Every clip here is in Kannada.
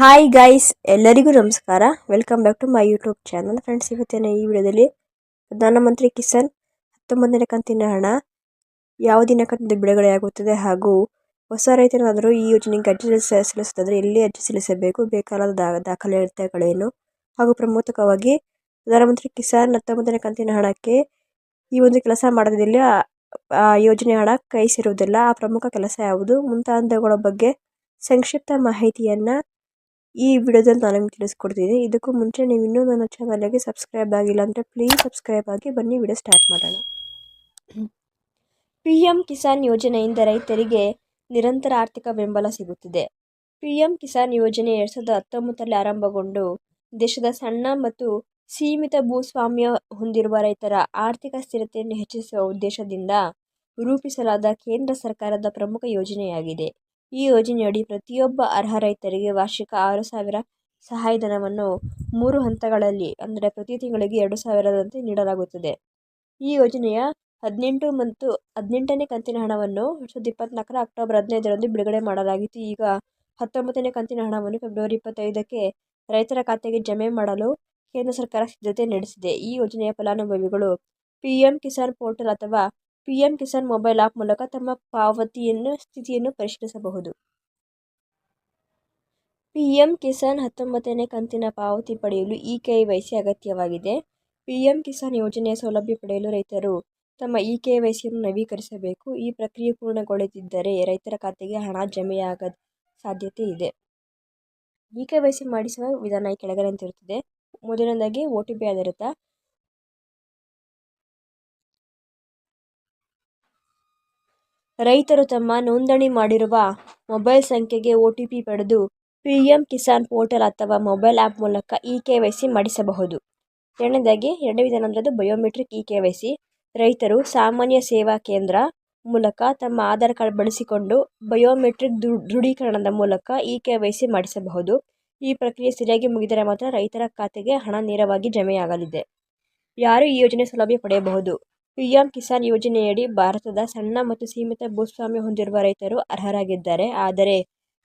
ಹಾಯ್ ಗೈಸ್, ಎಲ್ಲರಿಗೂ ನಮಸ್ಕಾರ. Welcome back to my YouTube channel. Friends, ಇವತ್ತಿನ ಈ ವಿಡಿಯೋದಲ್ಲಿ ಪ್ರಧಾನಮಂತ್ರಿ ಕಿಸಾನ್ 19ನೇ ಕಂತಿನ ಹಣ ಯಾವ ದಿನಾಂಕದಿಂದ ಬಿಡುಗಡೆಯಾಗುತ್ತದೆ ಹಾಗೂ ಹೊಸ ರೈತರಾದರೂ ಈ ಯೋಜನೆಗೆ ಅರ್ಜಿ ಸಲ್ಲಿಸಿದರೆ ಎಲ್ಲಿ ಅರ್ಜಿ ಸಲ್ಲಿಸಬೇಕು, ಬೇಕಾದ ದಾಖಲಾತಿಗಳೇನು ಹಾಗೂ ಪ್ರಮುಖವಾಗಿ ಪ್ರಧಾನಮಂತ್ರಿ ಕಿಸಾನ್ 19ನೇ ಕಂತಿನ ಹಣಕ್ಕೆ ಈ ಒಂದು ಕೆಲಸ ಮಾಡೋದ್ರಲ್ಲಿ ಆ ಯೋಜನೆ ಹಣ ಕೈ ಸೇರುವುದಿಲ್ಲ. ಆ ಪ್ರಮುಖ ಕೆಲಸ ಯಾವುದು ಮುಂತಾದವುಗಳ ಬಗ್ಗೆ ಸಂಕ್ಷಿಪ್ತ ಮಾಹಿತಿಯನ್ನು ಈ ವಿಡಿಯೋದಲ್ಲಿ ನಾನು ನಿಮಗೆ ತಿಳಿಸ್ಕೊಡ್ತೀನಿ. ಇದಕ್ಕೂ ಮುಂಚೆ ನೀವು ಇನ್ನೂ ನನ್ನ ಚಾನಲ್ಗೆ ಸಬ್ಸ್ಕ್ರೈಬ್ ಆಗಿಲ್ಲ ಅಂದರೆ ಪ್ಲೀಸ್ ಸಬ್ಸ್ಕ್ರೈಬ್ ಆಗಿ. ಬನ್ನಿ ವಿಡಿಯೋ ಸ್ಟಾರ್ಟ್ ಮಾಡೋಣ. PM ಕಿಸಾನ್ ಯೋಜನೆಯಿಂದ ರೈತರಿಗೆ ನಿರಂತರ ಆರ್ಥಿಕ ಬೆಂಬಲ ಸಿಗುತ್ತಿದೆ. PM ಕಿಸಾನ್ ಯೋಜನೆ 2019ರಲ್ಲಿ ಆರಂಭಗೊಂಡು ದೇಶದ ಸಣ್ಣ ಮತ್ತು ಸೀಮಿತ ಭೂಸ್ವಾಮ್ಯ ಹೊಂದಿರುವ ರೈತರ ಆರ್ಥಿಕ ಸ್ಥಿರತೆಯನ್ನು ಹೆಚ್ಚಿಸುವ ಉದ್ದೇಶದಿಂದ ರೂಪಿಸಲಾದ ಕೇಂದ್ರ ಸರ್ಕಾರದ ಪ್ರಮುಖ ಯೋಜನೆಯಾಗಿದೆ. ಈ ಯೋಜನೆಯಡಿ ಪ್ರತಿಯೊಬ್ಬ ಅರ್ಹ ರೈತರಿಗೆ ವಾರ್ಷಿಕ 6,000 ಸಹಾಯಧನವನ್ನು 3 ಹಂತಗಳಲ್ಲಿ ಅಂದರೆ ಪ್ರತಿ ತಿಂಗಳಿಗೆ 2,000ರಂತೆ ನೀಡಲಾಗುತ್ತದೆ. ಈ ಯೋಜನೆಯ 18 ಮತ್ತು 18ನೇ ಕಂತಿನ ಹಣವನ್ನು 2024ರ ಅಕ್ಟೋಬರ್ 15ರಂದು ಬಿಡುಗಡೆ ಮಾಡಲಾಗಿತ್ತು. ಈಗ 19ನೇ ಕಂತಿನ ಹಣವನ್ನು ಫೆಬ್ರವರಿ 25ಕ್ಕೆ ರೈತರ ಖಾತೆಗೆ ಜಮೆ ಮಾಡಲು ಕೇಂದ್ರ ಸರ್ಕಾರ ಸಿದ್ಧತೆ ನಡೆಸಿದೆ. ಈ ಯೋಜನೆಯ ಫಲಾನುಭವಿಗಳು PM ಕಿಸಾನ್ ಪೋರ್ಟಲ್ ಅಥವಾ PM ಕಿಸಾನ್ ಮೊಬೈಲ್ ಆ್ಯಪ್ ಮೂಲಕ ತಮ್ಮ ಪಾವತಿಯನ್ನು ಸ್ಥಿತಿಯನ್ನು ಪರಿಶೀಲಿಸಬಹುದು. PM ಕಿಸಾನ್ 19ನೇ ಕಂತಿನ ಪಾವತಿ ಪಡೆಯಲು eKYC ಅಗತ್ಯವಾಗಿದೆ. PM ಕಿಸಾನ್ ಯೋಜನೆಯ ಸೌಲಭ್ಯ ಪಡೆಯಲು ರೈತರು ತಮ್ಮ eKYCಯನ್ನು ನವೀಕರಿಸಬೇಕು. ಈ ಪ್ರಕ್ರಿಯೆ ಪೂರ್ಣಗೊಳ್ಳದಿದ್ದರೆ ರೈತರ ಖಾತೆಗೆ ಹಣ ಜಮೆಯಾಗದ ಸಾಧ್ಯತೆ ಇದೆ. eKYC ಮಾಡಿಸುವ ವಿಧಾನ ಈ ಕೆಳಗಿನಂತಿರುತ್ತದೆ. ಮೊದಲನೇದಾಗಿ OTP ಆಧಾರಿತ. ರೈತರು ತಮ್ಮ ನೋಂದಣಿ ಮಾಡಿರುವ ಮೊಬೈಲ್ ಸಂಖ್ಯೆಗೆ OTP ಪಡೆದು PM ಕಿಸಾನ್ ಪೋರ್ಟಲ್ ಅಥವಾ ಮೊಬೈಲ್ ಆ್ಯಪ್ ಮೂಲಕ eKYC ಮಾಡಿಸಬಹುದು. ಎರಡನೇ ವಿಧಾನ ಅಂದರೆ ಬಯೋಮೆಟ್ರಿಕ್ eKYC. ರೈತರು ಸಾಮಾನ್ಯ ಸೇವಾ ಕೇಂದ್ರ ಮೂಲಕ ತಮ್ಮ ಆಧಾರ್ ಕಾರ್ಡ್ ಬಳಸಿಕೊಂಡು ಬಯೋಮೆಟ್ರಿಕ್ ದೃಢೀಕರಣದ ಮೂಲಕ eKYC ಮಾಡಿಸಬಹುದು. ಈ ಪ್ರಕ್ರಿಯೆ ಸರಿಯಾಗಿ ಮುಗಿದರೆ ಮಾತ್ರ ರೈತರ ಖಾತೆಗೆ ಹಣ ನೇರವಾಗಿ ಜಮೆಯಾಗಲಿದೆ. ಯಾರು ಈ ಯೋಜನೆ ಸೌಲಭ್ಯ ಪಡೆಯಬಹುದು? PM ಕಿಸಾನ್ ಯೋಜನೆಯಡಿ ಭಾರತದ ಸಣ್ಣ ಮತ್ತು ಸೀಮಿತ ಭೂಸ್ವಾಮ್ಯ ಹೊಂದಿರುವ ರೈತರು ಅರ್ಹರಾಗಿದ್ದಾರೆ. ಆದರೆ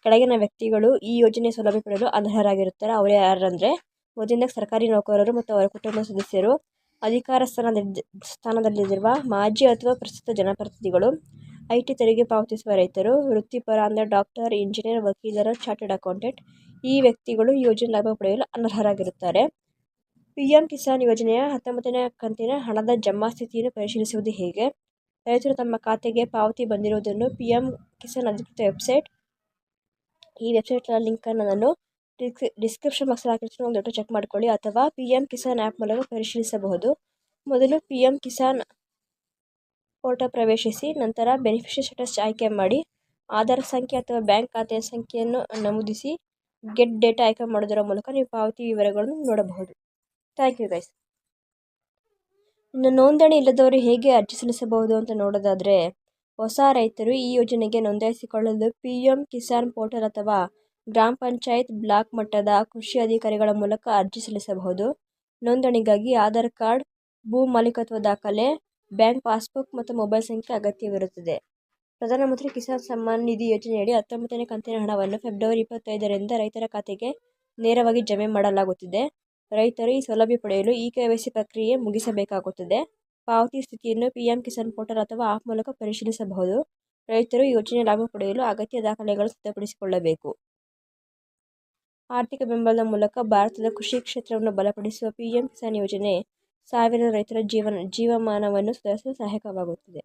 ಕೆಳಗಿನ ವ್ಯಕ್ತಿಗಳು ಈ ಯೋಜನೆ ಸೌಲಭ್ಯ ಪಡೆಯಲು ಅನರ್ಹರಾಗಿರುತ್ತಾರೆ. ಅವರು ಯಾರಂದರೆ, ಮೊದಲಿಂದ ಸರ್ಕಾರಿ ನೌಕರರು ಮತ್ತು ಅವರ ಕುಟುಂಬ ಸದಸ್ಯರು, ಅಧಿಕಾರ ಸ್ಥಾನದಲ್ಲಿರುವ ಮಾಜಿ ಅಥವಾ ಪ್ರಸ್ತುತ ಜನಪ್ರತಿನಿಧಿಗಳು, IT ತೆರಿಗೆ ಪಾವತಿಸುವ ರೈತರು, ವೃತ್ತಿಪರ ಅಂದರೆ ಡಾಕ್ಟರ್, ಇಂಜಿನಿಯರ್, ವಕೀಲರು, ಚಾರ್ಟರ್ಡ್ ಅಕೌಂಟೆಂಟ್. ಈ ವ್ಯಕ್ತಿಗಳು ಈ ಯೋಜನೆ ಲಾಭ ಪಡೆಯಲು ಅನರ್ಹರಾಗಿರುತ್ತಾರೆ. PM ಕಿಸಾನ್ ಯೋಜನೆಯ 19ನೇ ಕಂತಿನ ಹಣದ ಜಮಾ ಸ್ಥಿತಿಯನ್ನು ಪರಿಶೀಲಿಸುವುದು ಹೇಗೆ? ರೈತರು ತಮ್ಮ ಖಾತೆಗೆ ಪಾವತಿ ಬಂದಿರುವುದನ್ನು PM ಕಿಸಾನ್ ಅಧಿಕೃತ ವೆಬ್ಸೈಟ್, ಈ ವೆಬ್ಸೈಟ್ನ ಲಿಂಕನ್ನು ನಾನು ಡಿಸ್ಕ್ರಿಪ್ಷನ್ ಬಾಕ್ಸಲ್ಲಿ ಹಾಕಿರ್ತೀನಿ, ಒಂದು ಚೆಕ್ ಮಾಡ್ಕೊಳ್ಳಿ. ಅಥವಾ PM ಕಿಸಾನ್ ಆ್ಯಪ್ ಮೂಲಕ ಪರಿಶೀಲಿಸಬಹುದು. ಮೊದಲು PM ಕಿಸಾನ್ ಪೋರ್ಟಲ್ ಪ್ರವೇಶಿಸಿ, ನಂತರ ಬೆನಿಫಿಷರಿ ಸ್ಟೇಟಸ್ ಆಯ್ಕೆ ಮಾಡಿ, ಆಧಾರ್ ಸಂಖ್ಯೆ ಅಥವಾ ಬ್ಯಾಂಕ್ ಖಾತೆಯ ಸಂಖ್ಯೆಯನ್ನು ನಮೂದಿಸಿ, ಗೆಟ್ ಡೇಟಾ ಆಯ್ಕೆ ಮಾಡೋದರ ಮೂಲಕ ನೀವು ಪಾವತಿ ವಿವರಗಳನ್ನು ನೋಡಬಹುದು. Thank you guys. ಇನ್ನು ನೋಂದಣಿ ಇಲ್ಲದವರು ಹೇಗೆ ಅರ್ಜಿ ಸಲ್ಲಿಸಬಹುದು ಅಂತ ನೋಡೋದಾದರೆ, ಹೊಸ ರೈತರು ಈ ಯೋಜನೆಗೆ ನೋಂದಾಯಿಸಿಕೊಳ್ಳಲು PM ಕಿಸಾನ್ ಪೋರ್ಟಲ್ ಅಥವಾ ಗ್ರಾಮ ಪಂಚಾಯತ್ ಬ್ಲಾಕ್ ಮಟ್ಟದ ಕೃಷಿ ಅಧಿಕಾರಿಗಳ ಮೂಲಕ ಅರ್ಜಿ ಸಲ್ಲಿಸಬಹುದು. ನೋಂದಣಿಗಾಗಿ ಆಧಾರ್ ಕಾರ್ಡ್, ಭೂ ಮಾಲೀಕತ್ವ ದಾಖಲೆ, ಬ್ಯಾಂಕ್ ಪಾಸ್ಬುಕ್ ಮತ್ತು ಮೊಬೈಲ್ ಸಂಖ್ಯೆ ಅಗತ್ಯವಿರುತ್ತದೆ. ಪ್ರಧಾನಮಂತ್ರಿ ಕಿಸಾನ್ ಸಮ್ಮಾನ್ ನಿಧಿ ಯೋಜನೆಯಡಿ 19ನೇ ಕಂತಿನ ಹಣವನ್ನು ಫೆಬ್ರವರಿ 25ರಿಂದ ರೈತರ ಖಾತೆಗೆ ನೇರವಾಗಿ ಜಮೆ ಮಾಡಲಾಗುತ್ತಿದೆ. ರೈತರು ಈ ಸೌಲಭ್ಯ ಪಡೆಯಲು eKYC ಪ್ರಕ್ರಿಯೆ ಮುಗಿಸಬೇಕಾಗುತ್ತದೆ. ಪಾವತಿ ಸ್ಥಿತಿಯನ್ನು PM ಕಿಸಾನ್ ಪೋರ್ಟಲ್ ಅಥವಾ ಆ್ಯಪ್ ಮೂಲಕ ಪರಿಶೀಲಿಸಬಹುದು. ರೈತರು ಯೋಜನೆ ಲಾಭ ಪಡೆಯಲು ಅಗತ್ಯ ದಾಖಲೆಗಳು ಸಿದ್ಧಪಡಿಸಿಕೊಳ್ಳಬೇಕು. ಆರ್ಥಿಕ ಬೆಂಬಲದ ಮೂಲಕ ಭಾರತದ ಕೃಷಿ ಕ್ಷೇತ್ರವನ್ನು ಬಲಪಡಿಸುವ PM ಕಿಸಾನ್ ಯೋಜನೆ ಸಾವಿರಾರು ರೈತರ ಜೀವಮಾನವನ್ನು ಸುಧಾರಿಸಲು ಸಹಾಯಕವಾಗುತ್ತದೆ.